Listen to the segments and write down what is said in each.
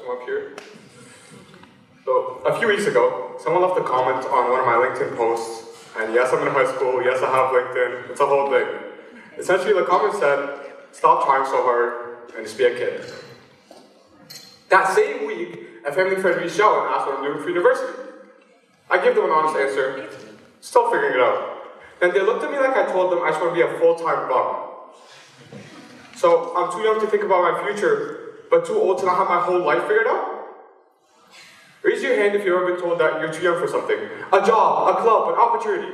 I'm up here. So, a few weeks ago, someone left a comment on one of my LinkedIn posts, and yes, I'm in high school, yes, I have LinkedIn, it's a whole thing. Essentially, the comment said, stop trying so hard and just be a kid. That same week, a family friend reached out and asked what I'm doing for university. I gave them an honest answer, still figuring it out. Then they looked at me like I told them I just want to be a full-time bum. So I'm too young to think about my future, but too old to not have my whole life figured out? Raise your hand if you've ever been told that you're too young for something. A job, a club, an opportunity.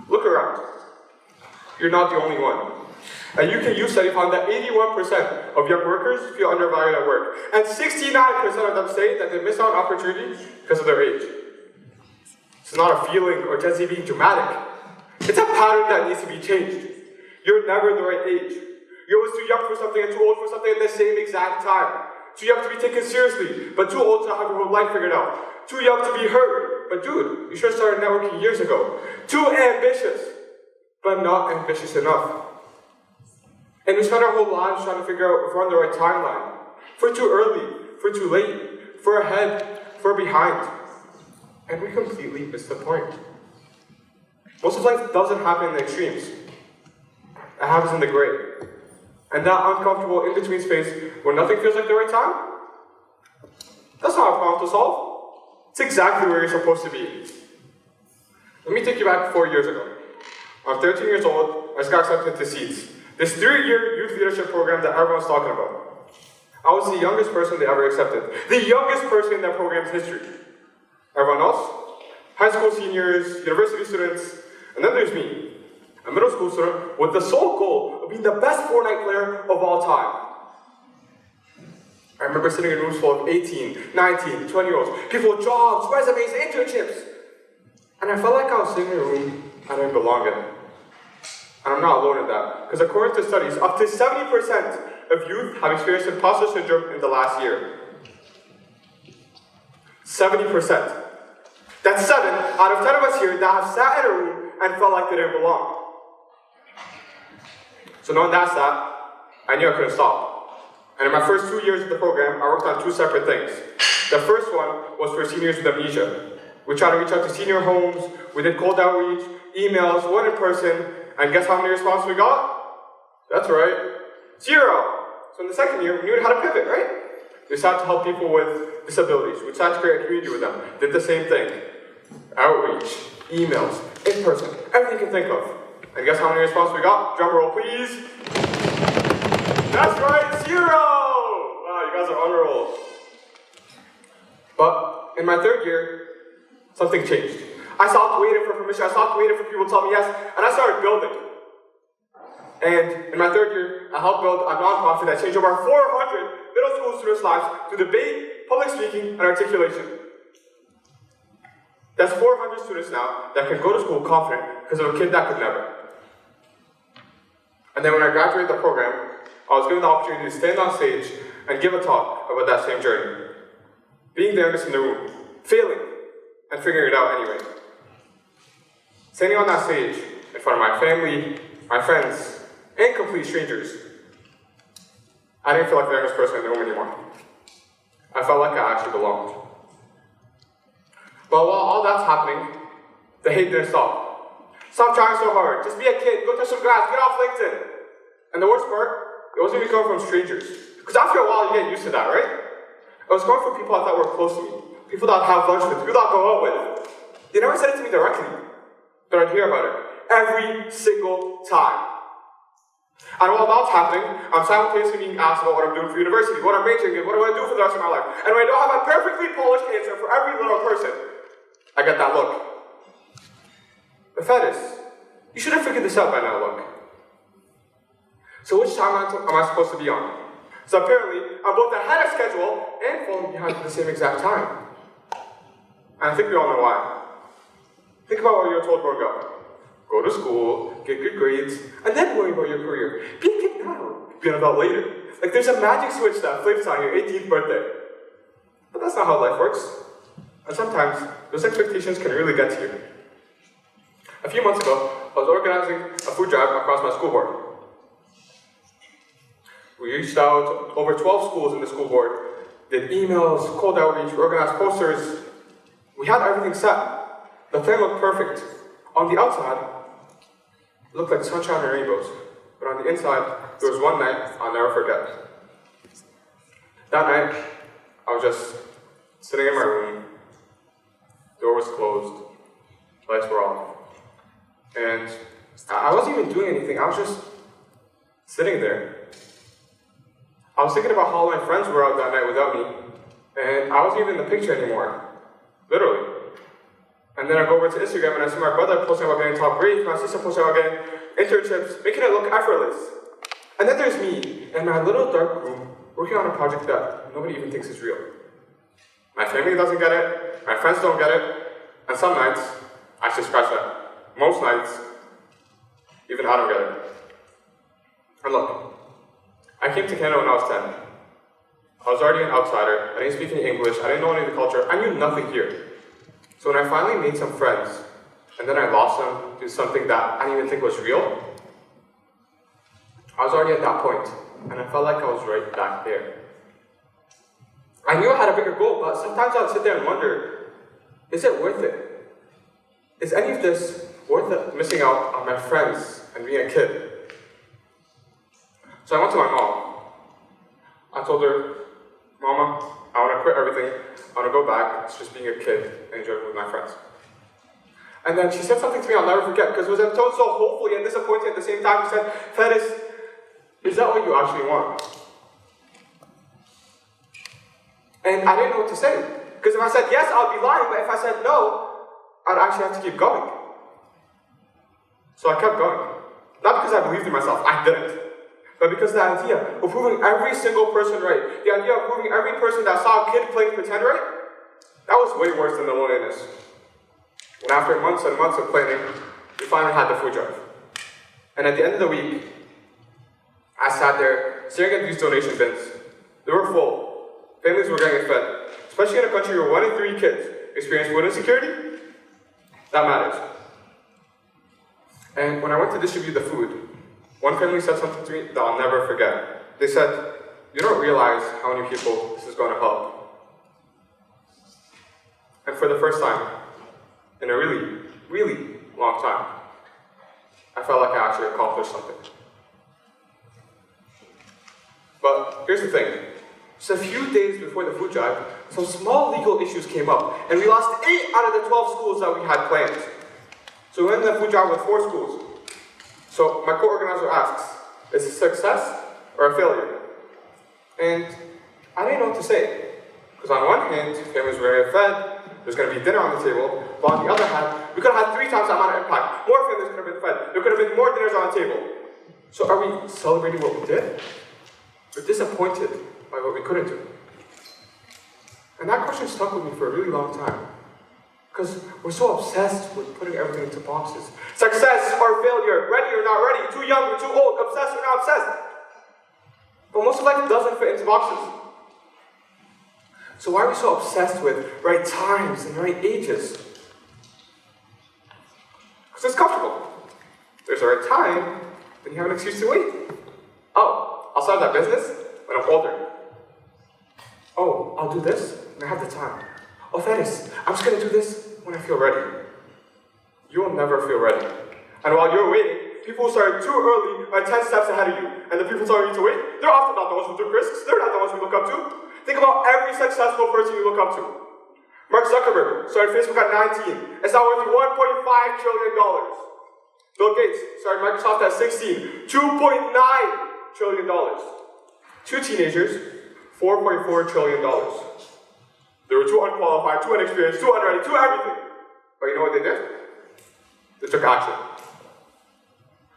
Look around. You're not the only one. A UK study found that 81% of young workers feel undervalued at work, and 69% of them say that they miss out on opportunities because of their age. It's not a feeling or Gen Z being dramatic. It's a pattern that needs to be changed. You're never the right age. You're always too young for something and too old for something at the same exact time. Too young to be taken seriously, but too old to have your whole life figured out. Too young to be heard, but dude, you should have started networking years ago. Too ambitious, but not ambitious enough. And we spend our whole lives trying to figure out if we're on the right timeline. If we're too early, if we're too late, if we're ahead, if we're behind. And we completely miss the point. Most of life doesn't happen in the extremes. It happens in the gray. And that uncomfortable in-between space where nothing feels like the right time, that's not a problem to solve. It's exactly where you're supposed to be. Let me take you back 4 years ago. I'm 13 years old, I just got accepted to SEEDS, this 3-year youth leadership program that everyone's talking about. I was the youngest person they ever accepted. The youngest person in that program's history. Everyone else? High school seniors, university students, and then there's me. A middle school student with the sole goal of being the best Fortnite player of all time. I remember sitting in rooms full of 18, 19, 20-year-olds, people with jobs, resumes, internships. And I felt like I was sitting in a room I didn't belong in. And I'm not alone in that, because according to studies, up to 70% of youth have experienced imposter syndrome in the last year. 70%. That's 7 out of 10 of us here that have sat in a room and felt like they didn't belong. So knowing that stat, I knew I couldn't stop. And in my first 2 years of the program, I worked on 2 separate things. The first one was for seniors with amnesia. We tried to reach out to senior homes, we did cold outreach, emails, one in person, and guess how many responses we got? That's right, 0. So in the second year, we knew how to pivot, right? We decided to help people with disabilities. We decided to create a community with them. Did the same thing. Outreach, emails, in person, everything you can think of. And guess how many responses we got? Drum roll, please. That's right, 0! Wow, you guys are on a roll. But in my 3rd year, something changed. I stopped waiting for permission, I stopped waiting for people to tell me yes, and I started building. And in my 3rd year, I helped build a nonprofit that changed over 400 middle school students' lives through debate, public speaking, and articulation. That's 400 students now that can go to school confident because of a kid that could never. And then when I graduated the program, I was given the opportunity to stand on stage and give a talk about that same journey. Being the youngest in the room, failing, and figuring it out anyway. Standing on that stage in front of my family, my friends, and complete strangers, I didn't feel like the youngest person in the room anymore. I felt like I actually belonged. But while all that's happening, the hate didn't stop. Stop trying so hard. Just be a kid. Go touch some grass. Get off LinkedIn. And the worst part, it wasn't even coming from strangers. Because after a while, you get used to that, right? It was coming from people I thought were close to me. People that I'd have lunch with. People that I'd go out with. They never said it to me directly. But I'd hear about it. Every single time. And while that's happening, I'm simultaneously being asked about what I'm doing for university, what I'm majoring in, what I want to do for the rest of my life. And when I don't have a perfectly polished answer for every little person, I get that look. The fact is, you should have figured this out by now, look. So which timeline am I supposed to be on? So apparently, I'm both ahead of schedule and falling behind at the same exact time. And I think we all know why. Think about what you were told growing up. Go to school, get good grades, and then worry about your career. Be a kid now, be an adult later. Like there's a magic switch that flips on your 18th birthday. But that's not how life works. And sometimes, those expectations can really get to you. A few months ago, I was organizing a food drive across my school board. We reached out to over 12 schools in the school board, did emails, cold outreach, organized posters. We had everything set. The plan looked perfect. On the outside, it looked like sunshine and rainbows. But on the inside, there was one night I'll never forget. That night, I was just sitting in my room. Door was closed. Lights were off. And I wasn't even doing anything. I was just sitting there. I was thinking about how my friends were out that night without me. And I wasn't even in the picture anymore. Literally. And then I go over to Instagram and I see my brother posting about getting top grades, my sister posting about getting internships, making it look effortless. And then there's me in my little dark room working on a project that nobody even thinks is real. My family doesn't get it, my friends don't get it, and some nights, I should scratch that. Most nights, even I don't get it. And look, I came to Canada when I was 10. I was already an outsider, I didn't speak any English, I didn't know any of the culture, I knew nothing here. So when I finally made some friends, and then I lost them to something that I didn't even think was real, I was already at that point, and I felt like I was right back there. I knew I had a bigger goal, but sometimes I would sit there and wonder, is it worth it? Is any of this worth it, missing out on my friends and being a kid? So I went to my mom. I told her, Mama, I want to quit everything. I want to go back to just being a kid and enjoying with my friends. And then she said something to me I'll never forget, because it was told so hopefully and disappointing at the same time. She said, Ferris, is that what you actually want? And I didn't know what to say. Because if I said yes, I'd be lying, but if I said no, I'd actually have to keep going. So I kept going. Not because I believed in myself, I didn't. But because the idea of proving every single person right, the idea of proving every person that saw a kid playing pretend right, that was way worse than the loneliness. When after months and months of planning, we finally had the food drive. And at the end of the week, I sat there staring at these donation bins. They were full. Families were getting fed. Especially in a country where 1 in 3 kids experience food insecurity, that matters. And when I went to distribute the food, one family said something to me that I'll never forget. They said, you don't realize how many people this is going to help. And for the first time, in a really, really long time, I felt like I actually accomplished something. But here's the thing. Just a few days before the food drive, some small legal issues came up, and we lost 8 out of the 12 schools that we had planned. So we went on the food drive with 4 schools. So my co-organizer asks, is it a success or a failure? And I didn't know what to say. Because on one hand, families were going to get fed, there's going to be dinner on the table, but on the other hand, we could have had 3 times the amount of impact. More families could have been fed, there could have been more dinners on the table. So are we celebrating what we did? We're disappointed by what we couldn't do. And that question stuck with me for a really long time. Because we're so obsessed with putting everything into boxes. Success or failure, ready or not ready, too young or too old, obsessed or not obsessed. But most of life doesn't fit into boxes. So why are we so obsessed with right times and right ages? Because it's comfortable. There's a right time, then you have an excuse to wait. Oh, I'll start that business when I'm older. Oh, I'll do this when I have the time. Oh, Ferris, I'm just going to do this when I feel ready. You will never feel ready. And while you're waiting, people who started too early are 10 steps ahead of you. And the people telling you to wait, they're often not the ones who took risks. They're not the ones we look up to. Think about every successful person you look up to. Mark Zuckerberg started Facebook at 19. It's now worth $1.5 trillion. Bill Gates started Microsoft at 16. $2.9 trillion. 2 teenagers, $4.4 trillion. They were too unqualified, too inexperienced, too unready, too everything. But you know what they did? They took action.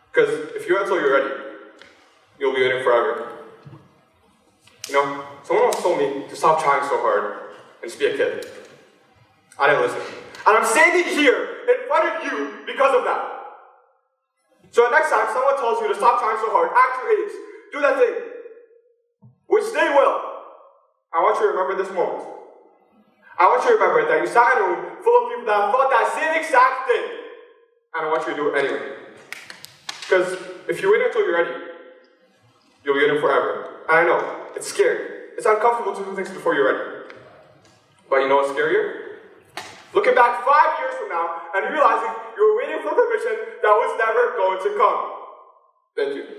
Because if you wait until you're ready, you'll be waiting forever. You know, someone once told me to stop trying so hard and just be a kid. I didn't listen. And I'm standing here in front of you because of that. So next time someone tells you to stop trying so hard, act your age, do that thing, which they will, I want you to remember this moment. I want you to remember that you sat in a room full of people that thought that same exact thing. And I want you to do it anyway. Because if you wait until you're ready, you'll be in it forever. I know, it's scary. It's uncomfortable to do things before you're ready. But you know what's scarier? Looking back 5 years from now and realizing you were waiting for permission that was never going to come. Thank you.